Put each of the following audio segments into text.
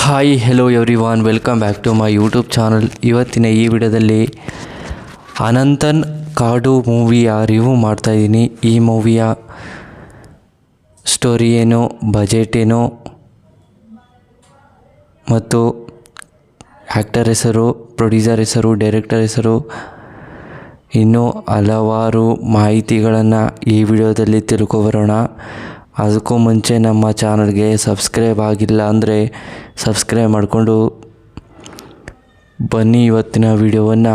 Hi hello everyone, welcome back to my YouTube channel. ಇವತ್ತಿನ ಈ ವಿಡಿಯೋದಲ್ಲಿ ಅನಂತನ್ ಕಾಡು ಮೂವಿಯ ರಿವ್ಯೂ ಮಾಡ್ತಾಯಿದ್ದೀನಿ. ಈ ಮೂವಿಯ ಸ್ಟೋರಿ ಏನು, ಬಜೆಟ್ ಏನು ಮತ್ತು ಆ್ಯಕ್ಟರ್ ಹೆಸರು, ಪ್ರೊಡ್ಯೂಸರ್ ಹೆಸರು, ಡೈರೆಕ್ಟರ್ ಹೆಸರು, ಇನ್ನೂ ಹಲವಾರು ಮಾಹಿತಿಗಳನ್ನು ಈ ವಿಡಿಯೋದಲ್ಲಿ ತಿಳ್ಕೊಬರೋಣ. ಅದಕ್ಕೂ ಮುಂಚೆ ನಮ್ಮ ಚಾನಲ್ಗೆ ಸಬ್ಸ್ಕ್ರೈಬ್ ಆಗಿಲ್ಲ ಅಂದರೆ ಸಬ್ಸ್ಕ್ರೈಬ್ ಮಾಡಿಕೊಂಡು ಬನ್ನಿ ಇವತ್ತಿನ ವಿಡಿಯೋವನ್ನು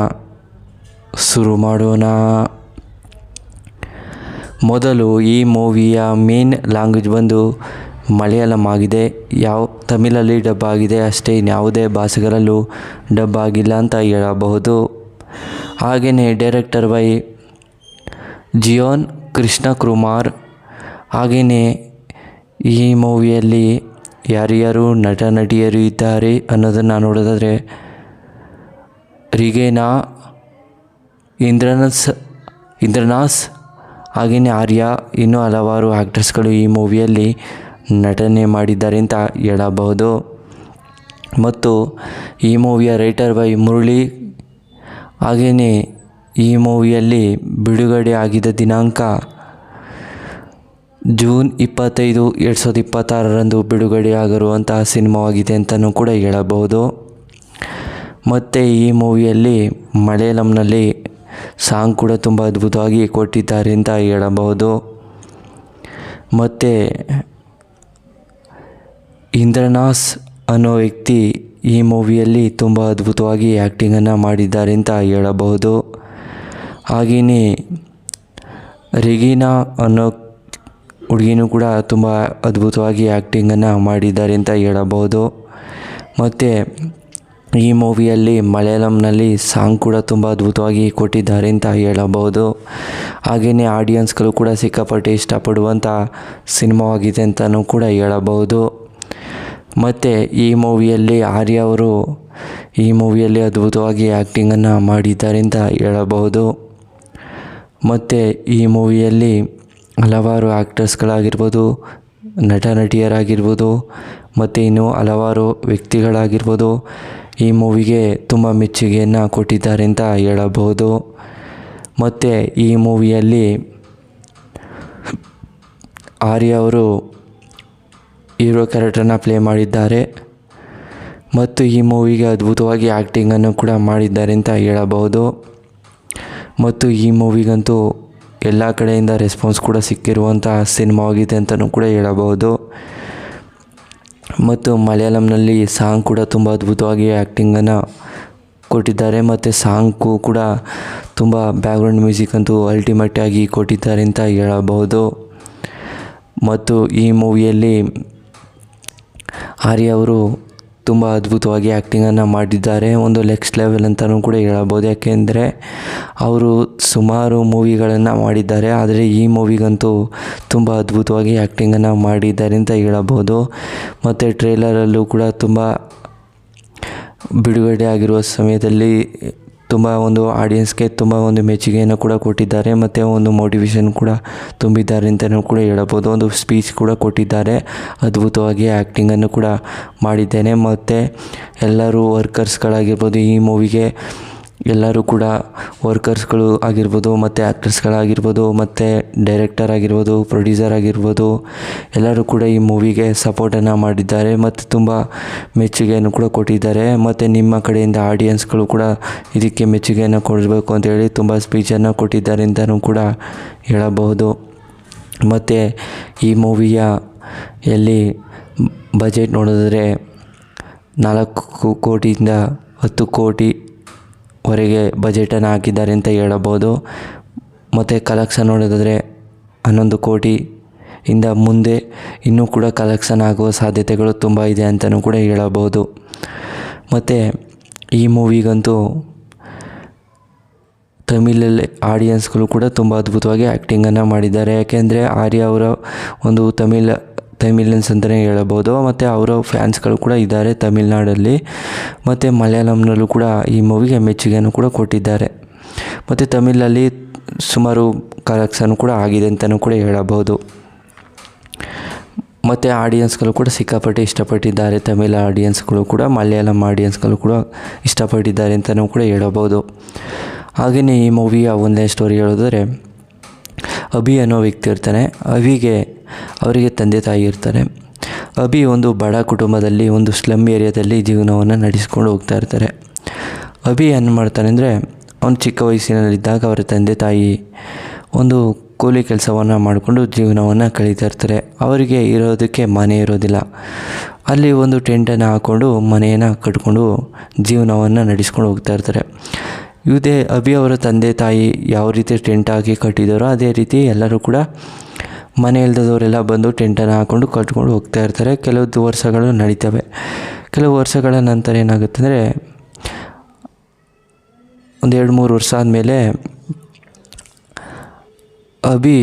ಶುರು ಮಾಡೋಣ. ಮೊದಲು ಈ ಮೂವಿಯ ಮೇನ್ ಲ್ಯಾಂಗ್ವೇಜ್ ಬಂದು ಮಲಯಾಳಂ ಆಗಿದೆ. ತಮಿಳಲ್ಲಿ ಡಬ್ ಆಗಿದೆ ಅಷ್ಟೇ, ಇನ್ಯಾವುದೇ ಭಾಷೆಗಳಲ್ಲೂ ಡಬ್ ಆಗಿಲ್ಲ ಅಂತ ಹೇಳಬಹುದು. ಹಾಗೆಯೇ ಡೈರೆಕ್ಟರ್ ಬೈ ಜಿಯೋನ್ ಕೃಷ್ಣಕುಮಾರ್. ಹಾಗೆಯೇ ಈ ಮೂವಿಯಲ್ಲಿ ಯಾರ್ಯಾರು ನಟ ನಟಿಯರು ಇದ್ದಾರೆ ಅನ್ನೋದನ್ನು ನೋಡೋದಾದರೆ ರಿಗೇನಾ, ಇಂದ್ರನಾಸ್, ಹಾಗೆಯೇ ಆರ್ಯ, ಇನ್ನೂ ಹಲವಾರು ಆ್ಯಕ್ಟರ್ಸ್ಗಳು ಈ ಮೂವಿಯಲ್ಲಿ ನಟನೆ ಮಾಡಿದ್ದಾರೆ ಅಂತ ಹೇಳಬಹುದು. ಮತ್ತು ಈ ಮೂವಿಯ ರೈಟರ್ ಬೈ ಮುರಳಿ. ಹಾಗೆಯೇ ಈ ಮೂವಿಯಲ್ಲಿ ಬಿಡುಗಡೆ ಆಗಿದ್ದ ದಿನಾಂಕ ಜೂನ್ 25, 2026ರಂದು ಬಿಡುಗಡೆಯಾಗಿರುವಂತಹ ಸಿನಿಮಾವಾಗಿದೆ ಅಂತಲೂ ಕೂಡ ಹೇಳಬಹುದು. ಮತ್ತು ಈ ಮೂವಿಯಲ್ಲಿ ಮಲಯಾಳಂನಲ್ಲಿ ಸಾಂಗ್ ಕೂಡ ತುಂಬ ಅದ್ಭುತವಾಗಿ ಕೊಟ್ಟಿದ್ದಾರೆ ಅಂತ ಹೇಳಬಹುದು. ಮತ್ತು ಇಂದ್ರನಾಸ್ ಅನ್ನೋ ವ್ಯಕ್ತಿ ಈ ಮೂವಿಯಲ್ಲಿ ತುಂಬ ಅದ್ಭುತವಾಗಿ ಆ್ಯಕ್ಟಿಂಗನ್ನು ಮಾಡಿದ್ದಾರೆ ಅಂತ ಹೇಳಬಹುದು. ಹಾಗೆಯೇ ರೆಗೀನಾ ಅನ್ನೋ ಹುಡುಗಿನೂ ಕೂಡ ತುಂಬ ಅದ್ಭುತವಾಗಿ ಆ್ಯಕ್ಟಿಂಗನ್ನು ಮಾಡಿದ್ದಾರೆ ಅಂತ ಹೇಳಬಹುದು. ಮತ್ತು ಈ ಮೂವಿಯಲ್ಲಿ ಮಲಯಾಳಂನಲ್ಲಿ ಸಾಂಗ್ ಕೂಡ ತುಂಬ ಅದ್ಭುತವಾಗಿ ಕೊಟ್ಟಿದ್ದಾರೆ ಅಂತ ಹೇಳಬಹುದು. ಹಾಗೆಯೇ ಆಡಿಯನ್ಸ್ಗಳು ಕೂಡ ಸಿಕ್ಕಾಪಟ್ಟೆ ಇಷ್ಟಪಡುವಂಥ ಸಿನಿಮಾವಾಗಿದೆ ಅಂತಲೂ ಕೂಡ ಹೇಳಬಹುದು. ಮತ್ತು ಈ ಮೂವಿಯಲ್ಲಿ ಆರ್ಯ ಅವರು ಈ ಮೂವಿಯಲ್ಲಿ ಅದ್ಭುತವಾಗಿ ಆ್ಯಕ್ಟಿಂಗನ್ನು ಮಾಡಿದ್ದಾರೆ ಅಂತ ಹೇಳಬಹುದು. ಮತ್ತು ಈ ಮೂವಿಯಲ್ಲಿ ಹಲವಾರು ಆ್ಯಕ್ಟರ್ಸ್ಗಳಾಗಿರ್ಬೋದು, ನಟ ನಟಿಯರಾಗಿರ್ಬೋದು, ಮತ್ತು ಇನ್ನೂ ಹಲವಾರು ವ್ಯಕ್ತಿಗಳಾಗಿರ್ಬೋದು ಈ ಮೂವಿಗೆ ತುಂಬ ಮೆಚ್ಚುಗೆಯನ್ನು ಕೊಟ್ಟಿದ್ದಾರೆ ಅಂತ ಹೇಳಬಹುದು. ಮತ್ತು ಈ ಮೂವಿಯಲ್ಲಿ ಆರ್ಯ ಅವರು ಹೀರೋ ಕ್ಯಾರೆಕ್ಟರ್ನ ಪ್ಲೇ ಮಾಡಿದ್ದಾರೆ ಮತ್ತು ಈ ಮೂವಿಗೆ ಅದ್ಭುತವಾಗಿ ಆ್ಯಕ್ಟಿಂಗನ್ನು ಕೂಡ ಮಾಡಿದ್ದಾರೆ ಅಂತ ಹೇಳಬಹುದು. ಮತ್ತು ಈ ಮೂವಿಗಂತೂ ಎಲ್ಲ ಕಡೆಯಿಂದ ರೆಸ್ಪಾನ್ಸ್ ಕೂಡ ಸಿಕ್ಕಿರುವಂಥ ಸಿನಿಮಾವಾಗಿದೆ ಅಂತಲೂ ಕೂಡ ಹೇಳಬಹುದು. ಮತ್ತು ಮಲಯಾಳಂನಲ್ಲಿ ಸಾಂಗ್ ಕೂಡ ತುಂಬ ಅದ್ಭುತವಾಗಿ ಆ್ಯಕ್ಟಿಂಗನ್ನು ಕೊಟ್ಟಿದ್ದಾರೆ. ಮತ್ತು ಸಾಂಗು ಕೂಡ ತುಂಬ ಬ್ಯಾಕ್ಗ್ರೌಂಡ್ ಮ್ಯೂಸಿಕ್ ಅಂತೂ ಅಲ್ಟಿಮೇಟಾಗಿ ಕೊಟ್ಟಿದ್ದಾರೆ ಅಂತ ಹೇಳಬಹುದು. ಮತ್ತು ಈ ಮೂವಿಯಲ್ಲಿ ಆರ್ಯ ಅವರು ತುಂಬ ಅದ್ಭುತವಾಗಿ ಆ್ಯಕ್ಟಿಂಗನ್ನು ಮಾಡಿದ್ದಾರೆ, ಒಂದು ನೆಕ್ಸ್ಟ್ ಲೆವೆಲ್ ಅಂತಲೂ ಕೂಡ ಹೇಳಬಹುದು. ಯಾಕೆಂದರೆ ಅವರು ಸುಮಾರು ಮೂವಿಗಳನ್ನು ಮಾಡಿದ್ದಾರೆ, ಆದರೆ ಈ ಮೂವಿಗಂತೂ ತುಂಬ ಅದ್ಭುತವಾಗಿ ಆ್ಯಕ್ಟಿಂಗನ್ನು ಮಾಡಿದ್ದಾರೆ ಅಂತ ಹೇಳಬಹುದು. ಮತ್ತು ಟ್ರೇಲರಲ್ಲೂ ಕೂಡ ತುಂಬ ಬಿಡುಗಡೆ ಆಗಿರುವ ಸಮಯದಲ್ಲಿ ತುಂಬ ಒಂದು ಆಡಿಯನ್ಸ್ಗೆ ತುಂಬ ಒಂದು ಮೆಚ್ಚುಗೆಯನ್ನು ಕೂಡ ಕೊಟ್ಟಿದ್ದಾರೆ ಮತ್ತು ಒಂದು ಮೋಟಿವೇಶನ್ ಕೂಡ ತುಂಬಿದ್ದಾರೆ ಅಂತಲೂ ಕೂಡ ಹೇಳಬಹುದು. ಒಂದು ಸ್ಪೀಚ್ ಕೂಡ ಕೊಟ್ಟಿದ್ದಾರೆ, ಅದ್ಭುತವಾಗಿ ಆ್ಯಕ್ಟಿಂಗನ್ನು ಕೂಡ ಮಾಡಿದ್ದೇನೆ. ಮತ್ತು ಎಲ್ಲರೂ ವರ್ಕರ್ಸ್ಗಳಾಗಿರ್ಬೋದು, ಈ ಮೂವಿಗೆ ಎಲ್ಲರೂ ಕೂಡ ವರ್ಕರ್ಸ್ಗಳು ಆಗಿರ್ಬೋದು, ಮತ್ತು ಆ್ಯಕ್ಟರ್ಸ್ಗಳಾಗಿರ್ಬೋದು, ಮತ್ತು ಡೈರೆಕ್ಟರ್ ಆಗಿರ್ಬೋದು, ಪ್ರೊಡ್ಯೂಸರ್ ಆಗಿರ್ಬೋದು, ಎಲ್ಲರೂ ಕೂಡ ಈ ಮೂವಿಗೆ ಸಪೋರ್ಟನ್ನು ಮಾಡಿದ್ದಾರೆ ಮತ್ತು ತುಂಬ ಮೆಚ್ಚುಗೆಯನ್ನು ಕೂಡ ಕೊಟ್ಟಿದ್ದಾರೆ. ಮತ್ತು ನಿಮ್ಮ ಕಡೆಯಿಂದ ಆಡಿಯನ್ಸ್ಗಳು ಕೂಡ ಇದಕ್ಕೆ ಮೆಚ್ಚುಗೆಯನ್ನು ಕೊಡಬೇಕು ಅಂತೇಳಿ ತುಂಬ ಸ್ಪೀಚನ್ನು ಕೊಟ್ಟಿದ್ದಾರೆ ಅಂತಲೂ ಕೂಡ ಹೇಳಬಹುದು. ಮತ್ತು ಈ ಮೂವಿಯ ಎಲ್ಲಿ ಬಜೆಟ್ ನೋಡಿದ್ರೆ 4 ಕೋಟಿಯಿಂದ 10 ಕೋಟಿವರೆಗೆ ಬಜೆಟನ್ನು ಹಾಕಿದ್ದಾರೆ ಅಂತ ಹೇಳಬಹುದು. ಮತ್ತು ಕಲೆಕ್ಷನ್ ನೋಡೋದಾದರೆ 11 ಕೋಟಿಯಿಂದ ಮುಂದೆ ಇನ್ನೂ ಕೂಡ ಕಲೆಕ್ಷನ್ ಆಗುವ ಸಾಧ್ಯತೆಗಳು ತುಂಬ ಇದೆ ಅಂತಲೂ ಕೂಡ ಹೇಳಬಹುದು. ಮತ್ತು ಈ ಮೂವಿಗಂತೂ ತಮಿಳಲ್ಲಿ ಆಡಿಯನ್ಸ್ಗಳು ಕೂಡ ತುಂಬ ಅದ್ಭುತವಾಗಿ ಆ್ಯಕ್ಟಿಂಗನ್ನು ಮಾಡಿದ್ದಾರೆ. ಯಾಕೆಂದರೆ ಆರ್ಯ ಅವರ ಒಂದು ತಮಿಳಿಯನ್ಸ್ ಅಂತಲೇ ಹೇಳಬಹುದು. ಮತ್ತು ಅವರ ಫ್ಯಾನ್ಸ್ಗಳು ಕೂಡ ಇದ್ದಾರೆ ತಮಿಳ್ನಾಡಲ್ಲಿ. ಮತ್ತು ಮಲಯಾಳಂನಲ್ಲೂ ಕೂಡ ಈ ಮೂವಿಗೆ ಮೆಚ್ಚುಗೆಯನ್ನು ಕೂಡ ಕೊಟ್ಟಿದ್ದಾರೆ. ಮತ್ತು ತಮಿಳಲ್ಲಿ ಸುಮಾರು ಕಲೆಕ್ಷನ್ ಕೂಡ ಆಗಿದೆ ಅಂತಲೂ ಕೂಡ ಹೇಳಬಹುದು. ಮತ್ತು ಆಡಿಯನ್ಸ್ಗಳು ಕೂಡ ಸಿಕ್ಕಾಪಟ್ಟೆ ಇಷ್ಟಪಟ್ಟಿದ್ದಾರೆ. ತಮಿಳ್ ಆಡಿಯನ್ಸ್ಗಳು ಕೂಡ ಮಲಯಾಳಂ ಆಡಿಯನ್ಸ್ಗಳು ಕೂಡ ಇಷ್ಟಪಟ್ಟಿದ್ದಾರೆ ಅಂತಲೂ ಕೂಡ ಹೇಳಬಹುದು. ಹಾಗೆಯೇ ಈ ಮೂವಿಯ ಒಂದೇ ಸ್ಟೋರಿ ಹೇಳೋದಾದರೆ, ಅಭಿ ಅನ್ನೋ ವ್ಯಕ್ತಿ ಇರ್ತಾನೆ. ಅವರಿಗೆ ತಂದೆ ತಾಯಿ ಇರ್ತಾರೆ. ಅಭಿ ಒಂದು ಬಡ ಕುಟುಂಬದಲ್ಲಿ ಒಂದು ಸ್ಲಮ್ ಏರಿಯಾದಲ್ಲಿ ಜೀವನವನ್ನು ನಡೆಸ್ಕೊಂಡು ಹೋಗ್ತಾ ಇರ್ತಾರೆ. ಅಭಿ ಏನು ಮಾಡ್ತಾನೆ ಅಂದರೆ, ಅವನು ಚಿಕ್ಕ ವಯಸ್ಸಿನಲ್ಲಿದ್ದಾಗ ಅವರ ತಂದೆ ತಾಯಿ ಒಂದು ಕೂಲಿ ಕೆಲಸವನ್ನು ಮಾಡಿಕೊಂಡು ಜೀವನವನ್ನು ಕಳೀತಾ ಇರ್ತಾರೆ. ಅವರಿಗೆ ಇರೋದಕ್ಕೆ ಮನೆ ಇರೋದಿಲ್ಲ. ಅಲ್ಲಿ ಒಂದು ಟೆಂಟನ್ನು ಹಾಕ್ಕೊಂಡು ಮನೆಯನ್ನು ಕಟ್ಕೊಂಡು ಜೀವನವನ್ನು ನಡೆಸ್ಕೊಂಡು ಹೋಗ್ತಾ ಇರ್ತಾರೆ. ಇದೇ ಅಭಿ ಅವರ ತಂದೆ ತಾಯಿ ಯಾವ ರೀತಿ ಟೆಂಟ್ ಹಾಕಿ ಕಟ್ಟಿದ್ದಾರೋ ಅದೇ ರೀತಿ ಎಲ್ಲರೂ ಕೂಡ ಮನೆ ಇಲ್ದದವರೆಲ್ಲ ಬಂದು ಟೆಂಟನ್ನು ಹಾಕ್ಕೊಂಡು ಕಟ್ಕೊಂಡು ಹೋಗ್ತಾ ಇರ್ತಾರೆ. ಕೆಲವು ವರ್ಷಗಳು ನಡೀತವೆ. ಕೆಲವು ವರ್ಷಗಳ ನಂತರ ಏನಾಗುತ್ತೆ ಅಂದರೆ, ಒಂದು 2-3 ವರ್ಷ ಆದಮೇಲೆ ಅಭಿ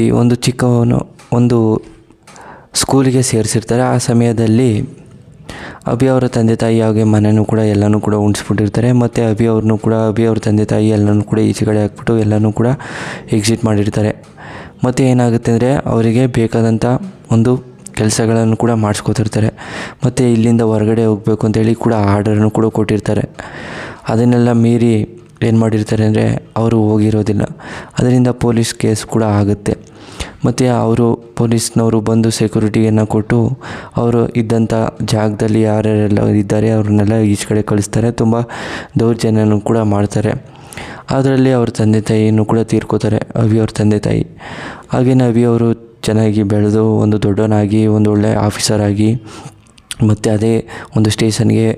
ಒಂದು ಸ್ಕೂಲಿಗೆ ಸೇರಿಸಿರ್ತಾರೆ. ಆ ಸಮಯದಲ್ಲಿ ಅಭಿ ಅವರ ತಂದೆ ತಾಯಿ ಹಾಗೆ ಮನೆಯೂ ಕೂಡ ಎಲ್ಲನೂ ಕೂಡ ಉಣಿಸ್ಬಿಟ್ಟಿರ್ತಾರೆ. ಮತ್ತು ಅಭಿ ಅವ್ರ ತಂದೆ ತಾಯಿ ಎಲ್ಲನೂ ಕೂಡ ಈಚೆಗಡೆ ಹಾಕ್ಬಿಟ್ಟು ಎಲ್ಲನೂ ಕೂಡ ಎಕ್ಸಿಟ್ ಮಾಡಿರ್ತಾರೆ. ಮತ್ತು ಏನಾಗುತ್ತೆ ಅಂದರೆ, ಅವರಿಗೆ ಬೇಕಾದಂಥ ಒಂದು ಕೆಲಸಗಳನ್ನು ಕೂಡ ಮಾಡಿಸ್ಕೊತಿರ್ತಾರೆ. ಮತ್ತು ಇಲ್ಲಿಂದ ಹೊರಗಡೆ ಹೋಗಬೇಕು ಅಂತೇಳಿ ಕೂಡ ಆರ್ಡರನ್ನು ಕೂಡ ಕೊಟ್ಟಿರ್ತಾರೆ. ಅದನ್ನೆಲ್ಲ ಮೀರಿ ಏನು ಮಾಡಿರ್ತಾರೆ ಅಂದರೆ, ಅವರು ಹೋಗಿರೋದಿಲ್ಲ. ಅದರಿಂದ ಪೊಲೀಸ್ ಕೇಸ್ ಕೂಡ ಆಗುತ್ತೆ. ಮತ್ತು ಪೊಲೀಸ್ನವರು ಬಂದು ಸೆಕ್ಯೂರಿಟಿಯನ್ನು ಕೊಟ್ಟು ಅವರು ಇದ್ದಂಥ ಜಾಗದಲ್ಲಿ ಯಾರ್ಯಾರೆಲ್ಲ ಇದ್ದಾರೆ ಅವ್ರನ್ನೆಲ್ಲ ಈಚೆ ಕಡೆ ಕಳಿಸ್ತಾರೆ. ತುಂಬ ದೌರ್ಜನ್ಯನೂ ಕೂಡ ಮಾಡ್ತಾರೆ. ಅದರಲ್ಲಿ ಅವ್ರ ತಂದೆ ತಾಯಿನೂ ಕೂಡ ತೀರ್ಕೋತಾರೆ, ಅಭಿ ಅವ್ರ ತಂದೆ ತಾಯಿ. ಹಾಗೆಯೇ ಅಭಿ ಅವರು ಚೆನ್ನಾಗಿ ಬೆಳೆದು ಒಂದು ದೊಡ್ಡವನಾಗಿ ಒಂದು ಒಳ್ಳೆಯ ಆಫೀಸರ್ ಆಗಿ, ಮತ್ತು ಅದೇ ಒಂದು ಸ್ಟೇಷನ್ಗೆ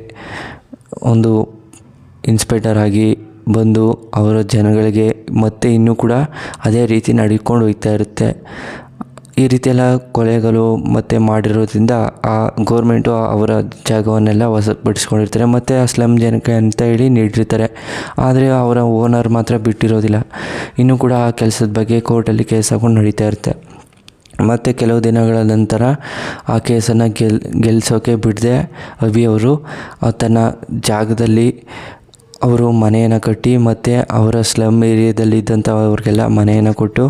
ಒಂದು ಇನ್ಸ್ಪೆಕ್ಟರ್ ಆಗಿ ಬಂದು ಅವರ ಜನಗಳಿಗೆ ಮತ್ತೆ ಇನ್ನೂ ಕೂಡ ಅದೇ ರೀತಿ ನಡ್ಕೊಂಡು ಹೋಗ್ತಾ ಇರುತ್ತೆ. ಈ ರೀತಿಯೆಲ್ಲ ಕೊಲೆಗಳು ಮತ್ತು ಮಾಡಿರೋದ್ರಿಂದ ಆ ಗೌರ್ಮೆಂಟು ಅವರ ಜಾಗವನ್ನೆಲ್ಲ ವಶಪಡಿಸ್ಕೊಂಡಿರ್ತಾರೆ. ಮತ್ತು ಆ ಸ್ಲಮ್ ಜನಕ್ಕೆ ಅಂತ ಹೇಳಿ ನೀಡಿರ್ತಾರೆ. ಆದರೆ ಅವರ ಓನರ್ ಮಾತ್ರ ಬಿಟ್ಟಿರೋದಿಲ್ಲ. ಇನ್ನೂ ಕೂಡ ಆ ಕೆಲಸದ ಬಗ್ಗೆ ಕೋರ್ಟಲ್ಲಿ ಕೇಸ್ ಹಾಕೊಂಡು ನಡೀತಾ ಇರುತ್ತೆ. ಮತ್ತು ಕೆಲವು ದಿನಗಳ ನಂತರ ಆ ಕೇಸನ್ನು ಗೆಲ್ಲಿಸೋಕೆ ಬಿಡದೆ ಅಭಿ ಅವರು ತನ್ನ ಜಾಗದಲ್ಲಿ ಅವರು ಮನೆಯನ್ನು ಕಟ್ಟಿ, ಮತ್ತು ಅವರ ಸ್ಲಮ್ ಏರಿಯಾದಲ್ಲಿದ್ದಂಥ ಅವ್ರಿಗೆಲ್ಲ ಮನೆಯನ್ನು ಕೊಟ್ಟು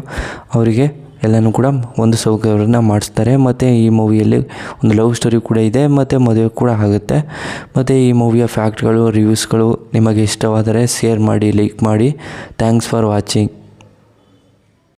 ಅವರಿಗೆ ಎಲ್ಲನೂ ಕೂಡ ಒಂದು ಸೌಕರ್ಯವನ್ನು ಮಾಡಿಸ್ತಾರೆ. ಮತ್ತು ಈ ಮೂವಿಯಲ್ಲಿ ಒಂದು ಲವ್ ಸ್ಟೋರಿ ಕೂಡ ಇದೆ, ಮತ್ತು ಮದುವೆ ಕೂಡ ಆಗುತ್ತೆ. ಮತ್ತು ಈ ಮೂವಿಯ ಫ್ಯಾಕ್ಟ್ಗಳು, ರಿವ್ಯೂಸ್ಗಳು ನಿಮಗೆ ಇಷ್ಟವಾದರೆ ಶೇರ್ ಮಾಡಿ, ಲೈಕ್ ಮಾಡಿ. Thanks for watching.